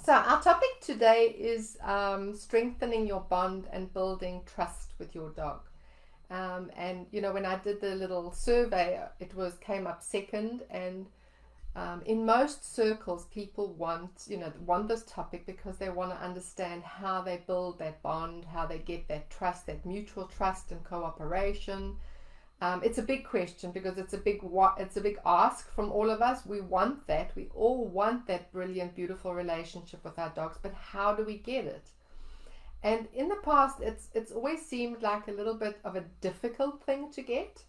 So, our topic today is strengthening your bond and building trust with your dog. And when I did the little survey, it came up second. And in most circles, people want this topic because they want to understand how they build that bond, how they get that trust, that mutual trust and cooperation. It's a big question because it's a big ask from all of us. We want that. We all want that brilliant, beautiful relationship with our dogs, but how do we get it? And in the past, it's always seemed like a little bit of a difficult thing to get.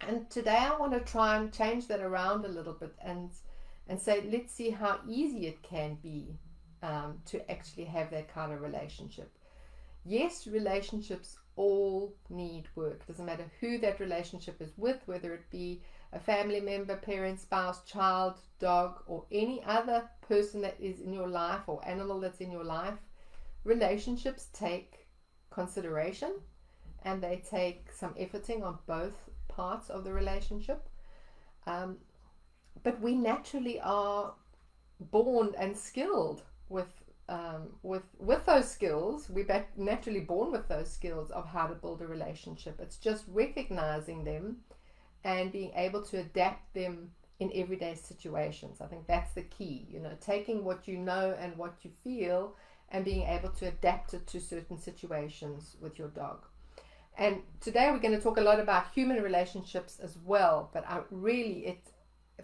And today I want to try and change that around a little bit and say, let's see how easy it can be to actually have that kind of relationship. Yes, relationships all need work. Doesn't matter who that relationship is with, whether it be a family member, parent, spouse, child, dog, or any other person that is in your life or animal that's in your life. Relationships take consideration and they take some efforting on both parts of the relationship. But we naturally are born and skilled with those skills. We're naturally born with those skills of how to build a relationship. It's just recognizing them and being able to adapt them in everyday situations. I think that's the key, taking what you know and what you feel and being able to adapt it to certain situations with your dog. And today we're going to talk a lot about human relationships as well, but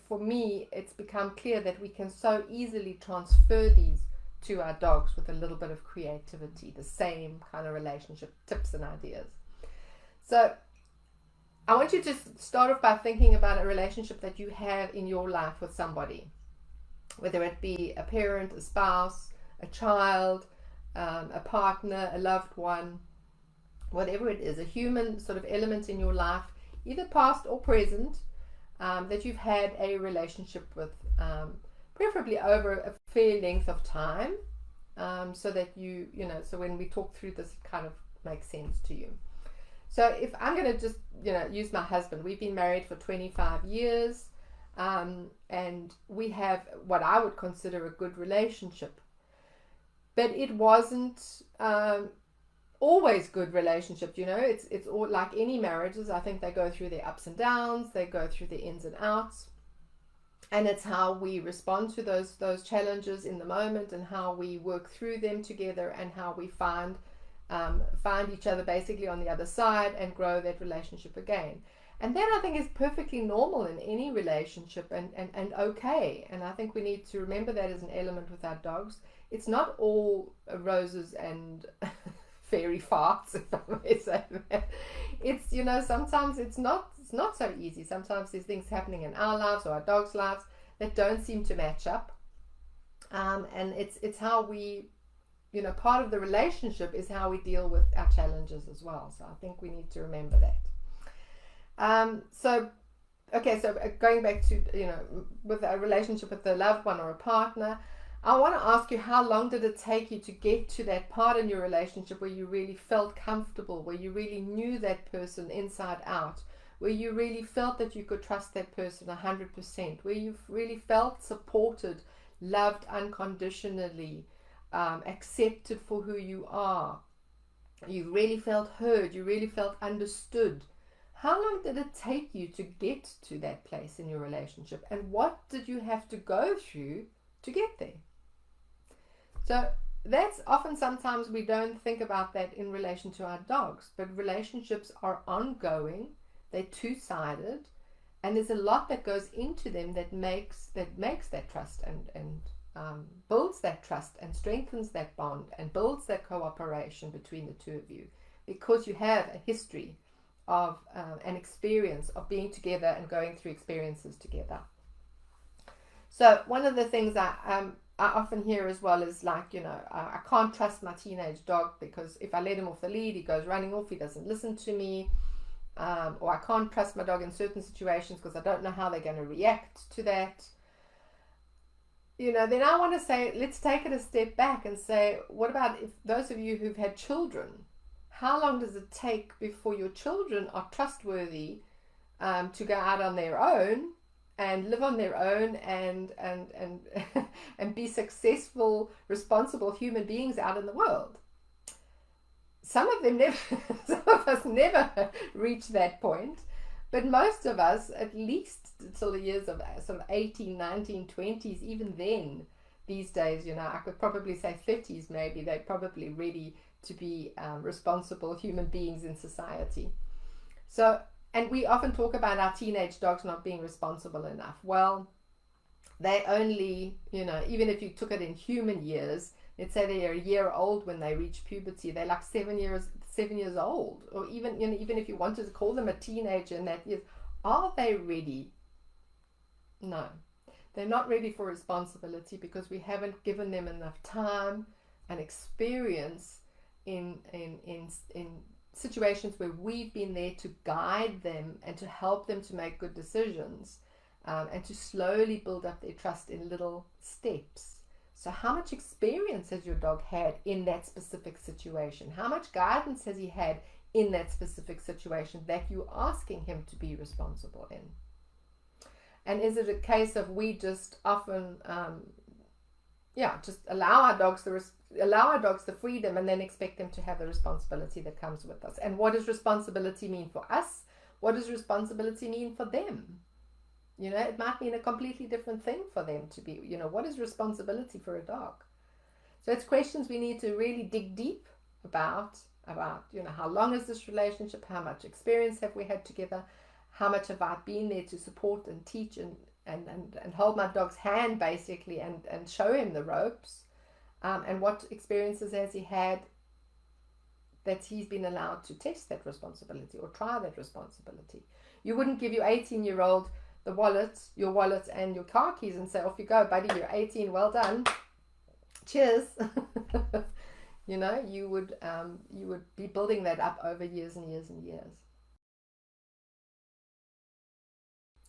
for me, it's become clear that we can so easily transfer these to our dogs with a little bit of creativity, the same kind of relationship tips and ideas. So I want you to start off by thinking about a relationship that you have in your life with somebody, whether it be a parent, a spouse, a child, a partner, a loved one, whatever it is, a human sort of element in your life, either past or present, that you've had a relationship with, preferably over a fair length of time, so that so when we talk through this, it kind of makes sense to you. So if I'm going to just, use my husband, we've been married for 25 years, and we have what I would consider a good relationship. But it wasn't always good relationship, it's all like any marriages. I think they go through their ups and downs, they go through the ins and outs. And it's how we respond to those challenges in the moment and how we work through them together and how we find each other basically on the other side and grow that relationship again. And that I think is perfectly normal in any relationship and okay. And I think we need to remember that as an element with our dogs. It's not all roses and fairy farts, if I may say that. It's, sometimes it's not so easy. Sometimes there's things happening in our lives or our dogs' lives that don't seem to match up. And it's how we, part of the relationship is how we deal with our challenges as well. So I think we need to remember that. So going back to, with a relationship with a loved one or a partner, I want to ask you, how long did it take you to get to that part in your relationship where you really felt comfortable, where you really knew that person inside out, where you really felt that you could trust that person 100%, where you really felt supported, loved unconditionally, accepted for who you are, you really felt heard, you really felt understood? How long did it take you to get to that place in your relationship, and what did you have to go through to get there? So that's often, sometimes we don't think about that in relation to our dogs, but relationships are ongoing, they're two-sided, and there's a lot that goes into them that makes that trust and builds that trust and strengthens that bond and builds that cooperation between the two of you, because you have a history of an experience of being together and going through experiences together. So one of the things I often hear as well is like, I can't trust my teenage dog because if I let him off the lead, he goes running off, he doesn't listen to me. Or I can't trust my dog in certain situations because I don't know how they're going to react to that. Then I want to say, let's take it a step back and say, what about if those of you who've had children? How long does it take before your children are trustworthy to go out on their own and live on their own and and be successful, responsible human beings out in the world. Some of them never, some of us never reach that point, but most of us, at least till the years of sort of 18, 19, 20s, even then, these days, I could probably say 30s maybe, they're probably ready to be responsible human beings in society. So, and we often talk about our teenage dogs not being responsible enough. Well, they only, even if you took it in human years, let's say they are a year old when they reach puberty, they're like 7 years old, or even even if you wanted to call them a teenager in that years, are they ready? No, they're not ready for responsibility because we haven't given them enough time and experience in situations where we've been there to guide them and to help them to make good decisions, and to slowly build up their trust in little steps. So how much experience has your dog had in that specific situation? How much guidance has he had in that specific situation that you're asking him to be responsible in? And is it a case of we just often just allow our dogs the freedom and then expect them to have the responsibility that comes with us? And what does responsibility mean for us? What does responsibility mean for them? It might mean a completely different thing for them to be, what is responsibility for a dog? So it's questions we need to really dig deep about, how long is this relationship? How much experience have we had together? How much have I been there to support and teach and hold my dog's hand basically and show him the ropes? And what experiences has he had that he's been allowed to test that responsibility or try that responsibility? You wouldn't give your 18-year-old your wallet and your car keys and say, off you go, buddy, you're 18, well done, cheers. You would be building that up over years and years and years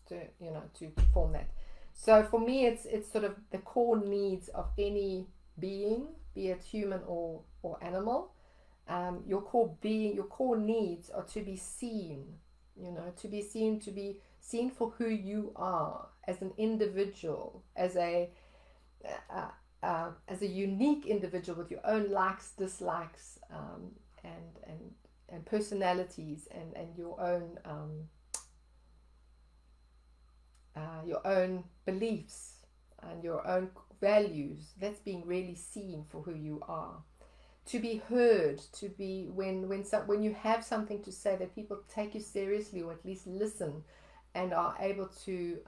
to form that. So for me, it's sort of the core needs of any being, be it human or animal. Your core needs are to be seen, to be seen for who you are as an individual, as a unique individual with your own likes, dislikes, and personalities, and your own beliefs and your own values. That's being really seen for who you are. To be heard, to be when you have something to say, that people take you seriously, or at least listen and are able to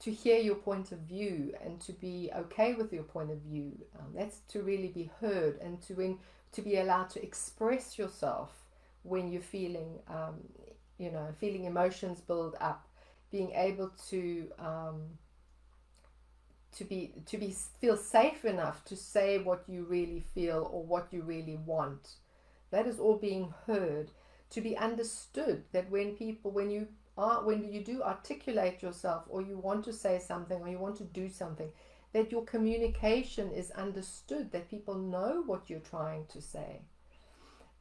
hear your point of view and to be okay with your point of view. That's to really be heard, and to be allowed to express yourself when you're feeling emotions build up, being able to feel safe enough to say what you really feel or what you really want. That is all being heard. To be understood, that when you do articulate yourself, or you want to say something, or you want to do something, that your communication is understood, that people know what you're trying to say.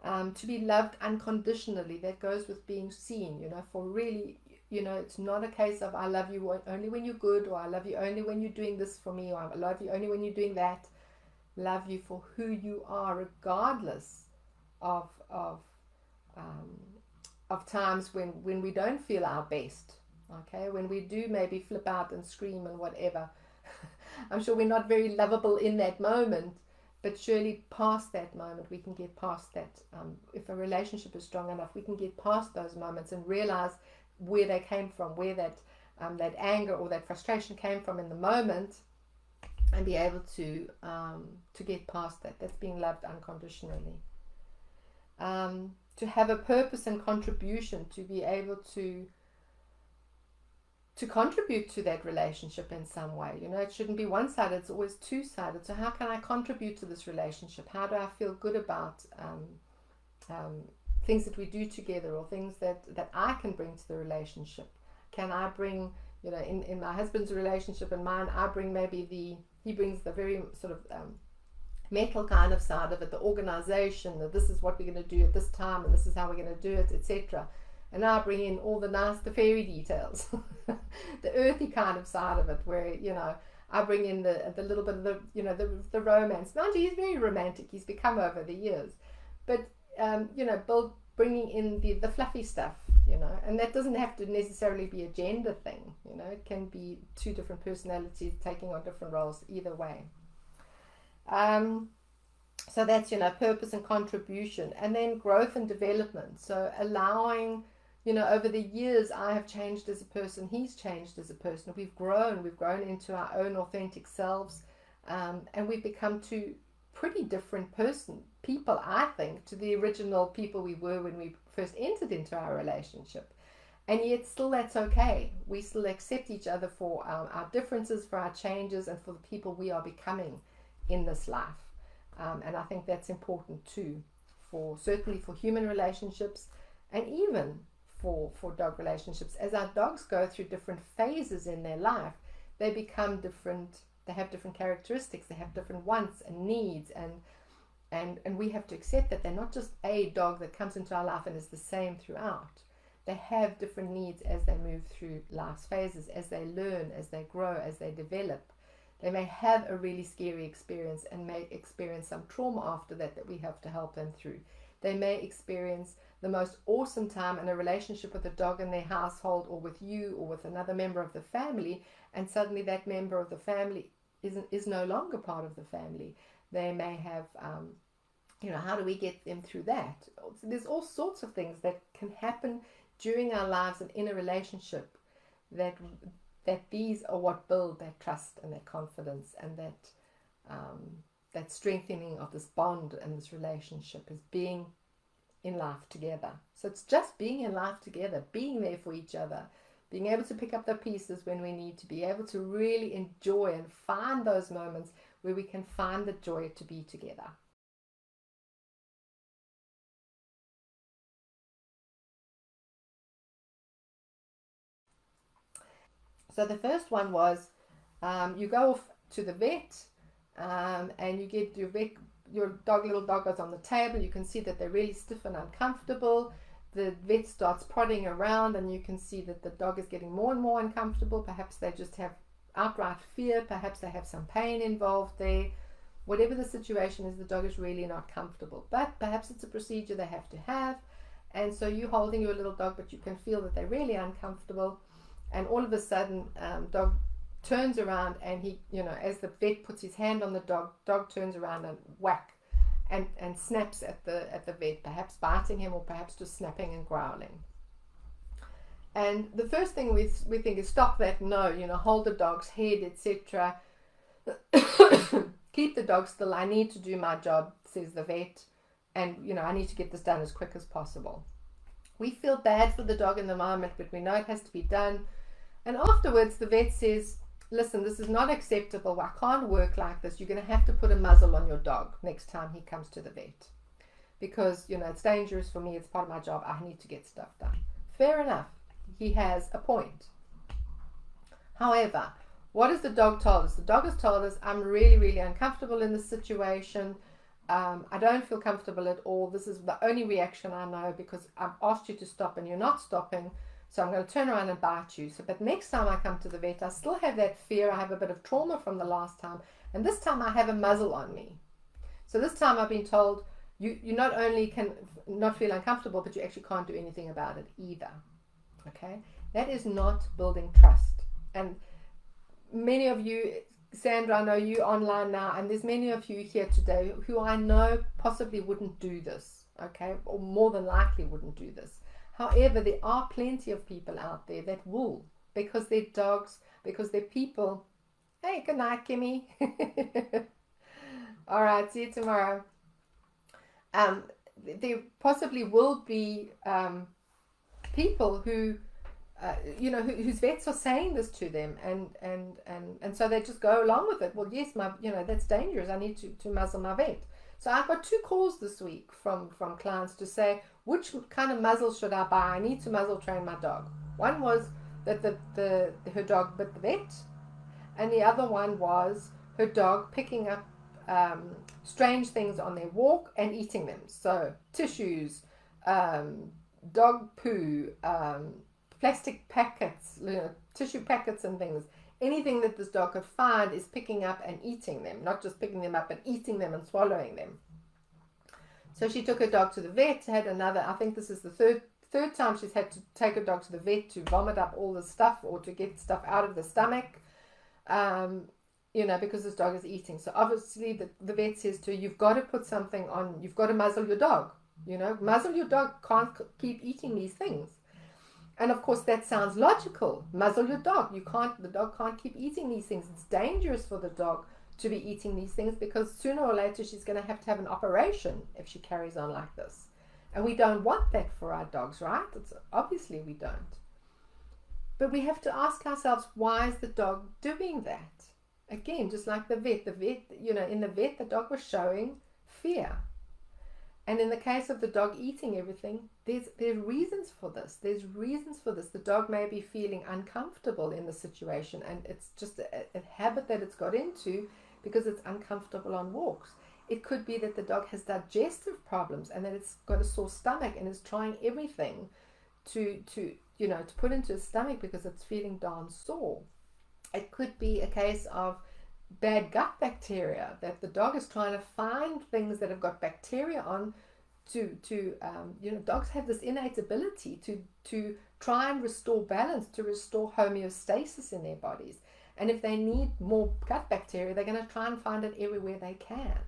To be loved unconditionally, that goes with being seen, for really, it's not a case of I love you only when you're good, or I love you only when you're doing this for me, or I love you only when you're doing that. Love you for who you are, regardless of times when we don't feel our best, okay, when we do maybe flip out and scream and whatever. I'm sure we're not very lovable in that moment, but surely past that moment we can get past that. If a relationship is strong enough, we can get past those moments and realize where they came from, where that anger or that frustration came from in the moment, and be able to get past that. That's being loved unconditionally. To have a purpose and contribution, to be able to contribute to that relationship in some way. It shouldn't be one-sided, it's always two-sided. So how can I contribute to this relationship? How do I feel good about things that we do together, or things that I can bring to the relationship? Can I bring, in my husband's relationship and mine, he brings the very sort of mental kind of side of it, the organization, that this is what we're going to do at this time and this is how we're going to do it, etc. And now I bring in all the fairy details, the earthy kind of side of it, where, I bring in the little bit of the romance. Mind you, he's very romantic. He's become over the years, but bringing in the fluffy stuff, and that doesn't have to necessarily be a gender thing. It can be two different personalities taking on different roles. Either way. So that's purpose and contribution, and then growth and development. So allowing. Over the years, I have changed as a person. He's changed as a person. We've grown into our own authentic selves, and we've become two pretty different people, I think, to the original people we were when we first entered into our relationship. And yet still that's okay. We still accept each other for our differences, for our changes, and for the people we are becoming in this life. And I think that's important too, certainly for human relationships, and even for dog relationships. As our dogs go through different phases in their life, they become different. They have different characteristics. They have different wants and needs, and we have to accept that they're not just a dog that comes into our life and is the same throughout. They have different needs as they move through life's phases, as they learn, as they grow, as they develop. They may have a really scary experience and may experience some trauma after that we have to help them through. They may experience the most awesome time in a relationship with a dog in their household, or with you, or with another member of the family, and suddenly that member of the family is no longer part of the family. They may have, how do we get them through that? So there's all sorts of things that can happen during our lives and in a relationship that these are what build that trust and that confidence, and that strengthening of this bond and this relationship is being in life together. So it's just being in life together, being there for each other, being able to pick up the pieces when we need to, be able to really enjoy and find those moments where we can find the joy to be together. So the first one was you go off to the vet, and you get your little dog goes on the table. You can see that they're really stiff and uncomfortable. The vet starts prodding around, and you can see that the dog is getting more and more uncomfortable. Perhaps they just have outright fear. Perhaps they have some pain involved there. Whatever the situation is, the dog is really not comfortable. But perhaps it's a procedure they have to have. And so you're holding your little dog, but you can feel that they're really uncomfortable. And all of a sudden, dog turns around, and he, as the vet puts his hand on the dog turns around and whack, and snaps at the vet, perhaps biting him, or perhaps just snapping and growling. And the first thing we think is stop that, no, hold the dog's head, etc. Keep the dog still. I need to do my job, says the vet, and I need to get this done as quick as possible. We feel bad for the dog in the moment, but we know it has to be done. And afterwards, the vet says, listen, this is not acceptable. I can't work like this. You're going to have to put a muzzle on your dog next time he comes to the vet, because it's dangerous for me. It's part of my job. I need to get stuff done. Fair enough. He has a point. However, what has the dog told us? The dog has told us, I'm really, really uncomfortable in this situation. I don't feel comfortable at all. This is the only reaction I know, because I've asked you to stop and you're not stopping. So I'm going to turn around and bite you. But next time I come to the vet, I still have that fear. I have a bit of trauma from the last time. And this time I have a muzzle on me. So this time I've been told, you not only can not feel uncomfortable, but you actually can't do anything about it either. Okay? That is not building trust. And many of you, Sandra, I know you online now, and there's many of you here today who I know possibly wouldn't do this. Okay? Or more than likely wouldn't do this. However, there are plenty of people out there that will, because they're dogs, because they're people. Hey, good night, Kimmy. All right, see you tomorrow. There possibly will be people who, whose vets are saying this to them, and so they just go along with it. Well, yes, that's dangerous. I need to muzzle my vet. So I've got 2 calls this week from clients to say, which kind of muzzle should I buy? I need to muzzle train my dog. One was that her dog bit the vet, and the other one was her dog picking up strange things on their walk and eating them. So tissues, dog poo, plastic packets, tissue packets and things. Anything that this dog could find is picking up and eating them, not just picking them up, but eating them and swallowing them. So she took her dog to the vet, had another, I think this is the third time she's had to take her dog to the vet to vomit up all the stuff or to get stuff out of the stomach, because this dog is eating. So obviously the vet says to her, you've got to put something on, you've got to muzzle your dog. Muzzle your dog, can't keep eating these things. And of course that sounds logical. Muzzle your dog. The dog can't keep eating these things. It's dangerous for the dog to be eating these things because sooner or later she's going to have an operation if she carries on like this. And we don't want that for our dogs, right? Obviously we don't. But we have to ask ourselves, why is the dog doing that? Again, just like the vet, in the vet, the dog was showing fear. And in the case of the dog eating everything, there's reasons for this. There's reasons for this. The dog may be feeling uncomfortable in the situation, and it's just a habit that it's got into because it's uncomfortable on walks. It could be that the dog has digestive problems and that it's got a sore stomach and is trying everything to put into its stomach because it's feeling darn sore. It could be a case of bad gut bacteria, that the dog is trying to find things that have got bacteria on dogs have this innate ability to try and restore balance, to restore homeostasis in their bodies. And if they need more gut bacteria, they're going to try and find it everywhere they can.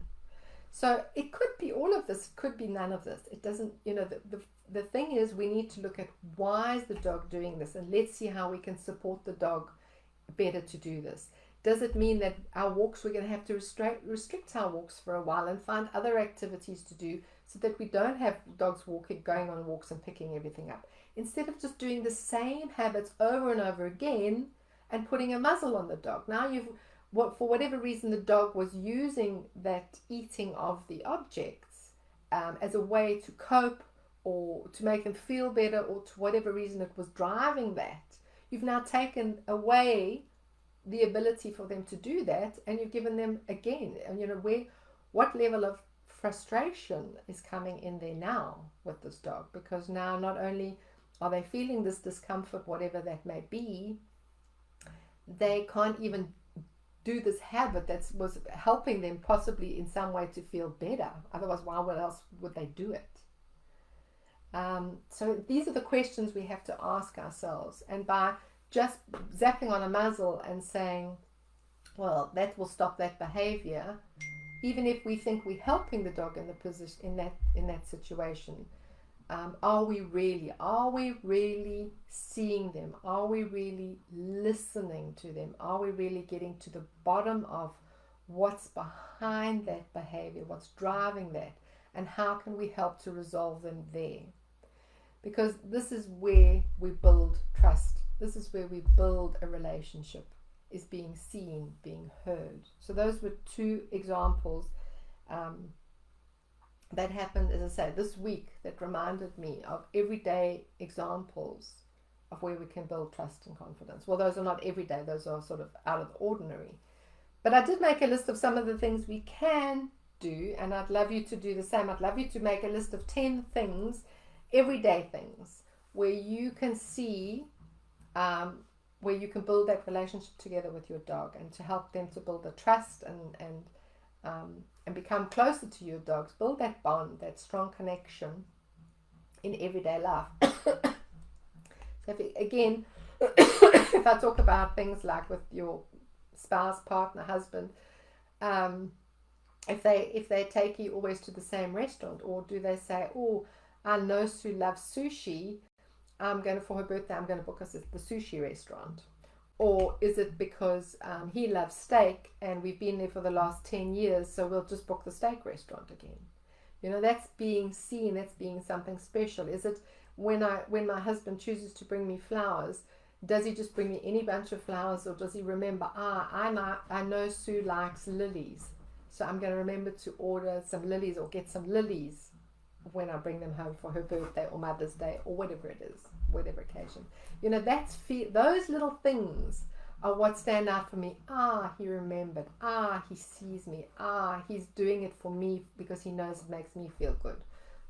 So it could be all of this, it could be none of this. It doesn't, the thing is, we need to look at why is the dog doing this, and let's see how we can support the dog better to do this. Does it mean that our walks, we're going to have to restrict our walks for a while and find other activities to do so that we don't have dogs going on walks and picking everything up? Instead of just doing the same habits over and over again and putting a muzzle on the dog. Now for whatever reason, the dog was using that eating of the objects as a way to cope or to make them feel better, or to whatever reason it was driving that. You've now taken away the ability for them to do that, and you've given them again, what level of frustration is coming in there now with this dog, because now not only are they feeling this discomfort, whatever that may be, they can't even do this habit that was helping them possibly in some way to feel better. Otherwise, why else would they do it? So these are the questions we have to ask ourselves, and by just zapping on a muzzle and saying, well, that will stop that behavior, even if we think we're helping the dog in the position in that situation, are we really seeing them? Are we really listening to them? Are we really getting to the bottom of what's behind that behavior, what's driving that, and how can we help to resolve them there? Because this is where we build trust. This is where we build a relationship, is being seen, being heard. So those were two examples that happened, as I say, this week, that reminded me of everyday examples of where we can build trust and confidence. Well, those are not everyday, those are sort of out of the ordinary. But I did make a list of some of the things we can do, and I'd love you to do the same. I'd love you to make a list of 10 things, everyday things, where you can see where you can build that relationship together with your dog, and to help them to build the trust and become closer to your dogs, build that bond, that strong connection in everyday life. So if I talk about things like with your spouse, partner, husband, if they take you always to the same restaurant, or do they say, oh, I know Sue loves sushi, for her birthday, I'm going to book us at the sushi restaurant? Or is it because he loves steak and we've been there for the last 10 years, so we'll just book the steak restaurant again? That's being seen, that's being something special. Is it when my husband chooses to bring me flowers, does he just bring me any bunch of flowers, or does he remember, I know Sue likes lilies, so I'm going to remember to order some lilies or get some lilies when I bring them home for her birthday or Mother's Day or whatever it is, whatever occasion. Those little things are what stand out for me. He remembered. He sees me. He's doing it for me because he knows it makes me feel good.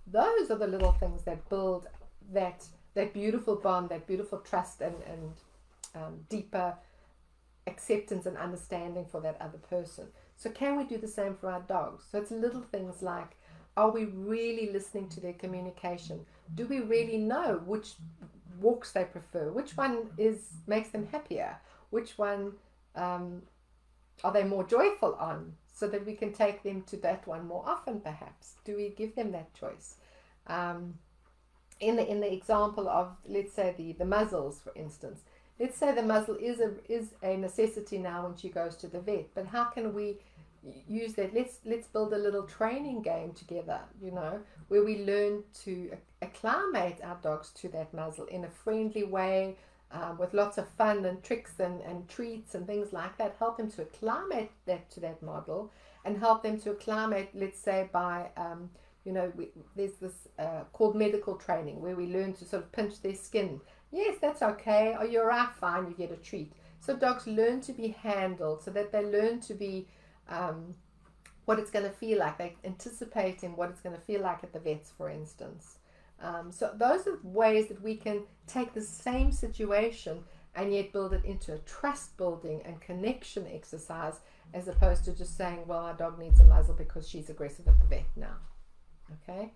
Those are the little things that build that beautiful bond, that beautiful trust, and deeper acceptance and understanding for that other person. So can we do the same for our dogs? So it's little things like, are we really listening to their communication? Do we really know which walks they prefer? Which one makes them happier? Which one are they more joyful on? So that we can take them to that one more often, perhaps. Do we give them that choice? In the example of, let's say, the muzzles, for instance. Let's say the muzzle is a necessity now when she goes to the vet, but how can we use that? Let's build a little training game together, where we learn to acclimate our dogs to that muzzle in a friendly way, with lots of fun and tricks and treats and things like that. Help them to acclimate that to that model, and help them to acclimate, let's say, by there's this called medical training, where we learn to sort of pinch their skin. Yes, that's okay. Oh, you're right, fine, you get a treat. So dogs learn to be handled, so that they learn to be what it's going to feel like. They're anticipating what it's going to feel like at the vets, for instance. So those are ways that we can take the same situation and yet build it into a trust building and connection exercise, as opposed to just saying, well, our dog needs a muzzle because she's aggressive at the vet now. Okay?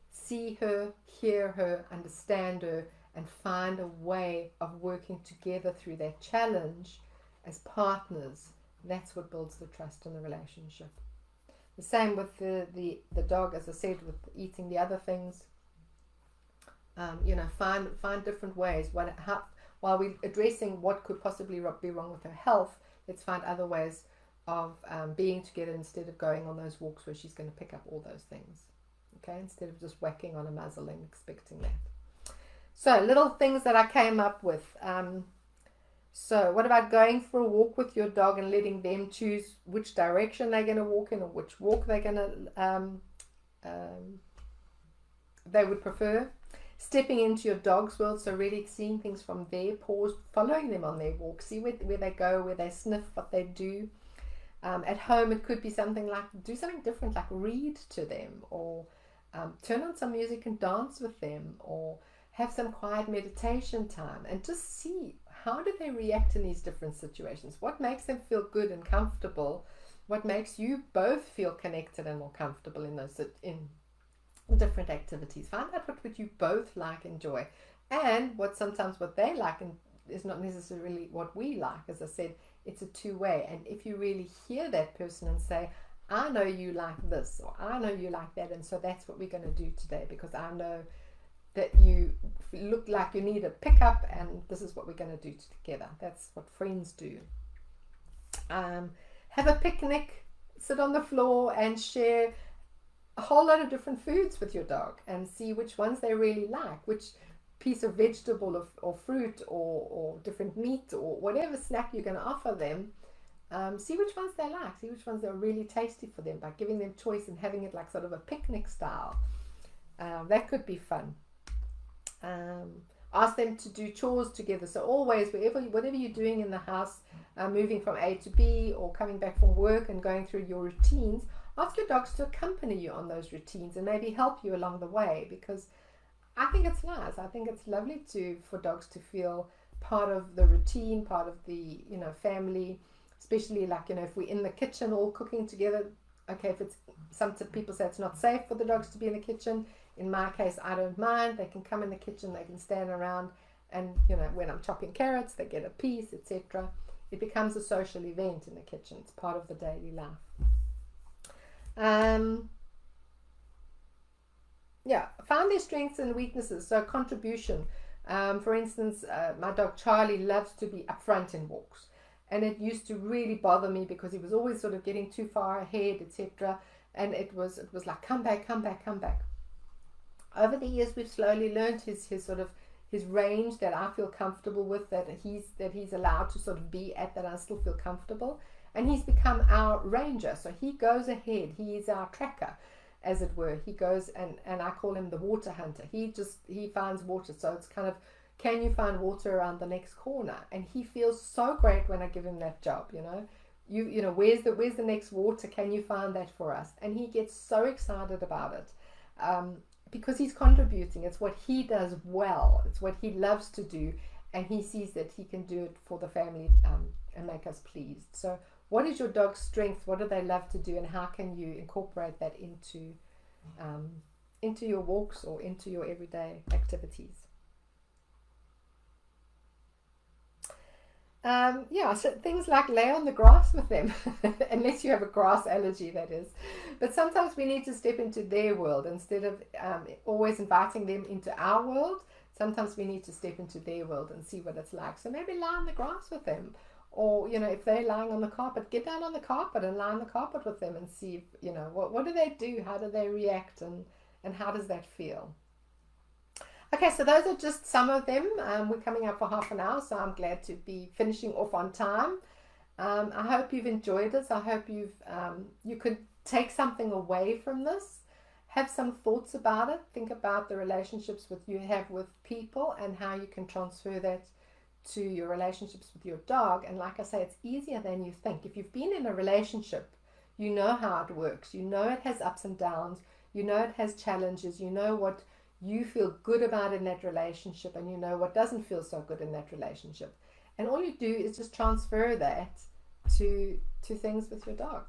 See her, hear her, understand her, and find a way of working together through that challenge as partners. That's what builds the trust in the relationship. The same with the dog, as I said, with eating the other things. Find different ways. While we're addressing what could possibly be wrong with her health, let's find other ways of being together instead of going on those walks where she's going to pick up all those things. Okay, instead of just whacking on a muzzle and expecting that. So, little things that I came up with. So, what about going for a walk with your dog and letting them choose which direction they're going to walk in, or which walk they're going to they would prefer? Stepping into your dog's world, so really seeing things from their paws, following them on their walk, see where they go, where they sniff, what they do. At home, it could be something like, do something different, like read to them, or turn on some music and dance with them, or have some quiet meditation time, and just see how do they react in these different situations. What makes them feel good and comfortable? What makes you both feel connected and more comfortable in those different activities? Find out what would you both like, enjoy, and what they like and is not necessarily what we like. As I said, it's a two-way, and if you really hear that person and say, I know you like this, or I know you like that, and so that's what we're going to do today, because I know that you look like you need a pickup, and this is what we're going to do together. That's what friends do. Have a picnic, sit on the floor and share a whole lot of different foods with your dog, and see which ones they really like, which piece of vegetable or fruit or different meat or whatever snack you're going to offer them. See which ones they like, see which ones are really tasty for them, by giving them choice and having it like sort of a picnic style. That could be fun. Ask them to do chores together. So always, whatever you're doing in the house, moving from A to B, or coming back from work and going through your routines, ask your dogs to accompany you on those routines and maybe help you along the way, because I think it's nice. I think it's lovely for dogs to feel part of the routine, part of the family, especially like if we're in the kitchen all cooking together. Okay, if it's some people say it's not safe for the dogs to be in the kitchen. In my case, I don't mind. They can come in the kitchen, they can stand around, and when I'm chopping carrots, they get a piece, etc. It becomes a social event in the kitchen. It's part of the daily life. Find their strengths and weaknesses. So contribution. For instance, my dog Charlie loves to be upfront in walks, and it used to really bother me because he was always sort of getting too far ahead, etc. And it was like, come back. Over the years, we've slowly learned his range that I feel comfortable with, that he's allowed to sort of be at, that I still feel comfortable, and he's become our ranger. So he goes ahead. He is our tracker, as it were. He goes and I call him the water hunter. He finds water. So it's kind of, can you find water around the next corner? And he feels so great when I give him that job. Where's the next water? Can you find that for us? And he gets so excited about it. because he's contributing. It's what he does well. It's what he loves to do, and he sees that he can do it for the family and make us pleased. So what is your dog's strength? What do they love to do, and how can you incorporate that into your walks or into your everyday activities? So things like lay on the grass with them, unless you have a grass allergy, that is. But sometimes we need to step into their world instead of always inviting them into our world. Sometimes we need to step into their world and see what it's like. So maybe lie on the grass with them, or if they're lying on the carpet, get down on the carpet and lie on the carpet with them and see what do they do, how do they react, and how does that feel. Okay, so those are just some of them. We're coming up for half an hour, so I'm glad to be finishing off on time. I hope you've enjoyed this. I hope you could take something away from this. Have some thoughts about it. Think about the relationships you have with people and how you can transfer that to your relationships with your dog. And like I say, it's easier than you think. If you've been in a relationship, you know how it works. You know it has ups and downs. You know it has challenges. You know what you feel good about in that relationship, and you know what doesn't feel so good in that relationship. And all you do is just transfer that to things with your dog.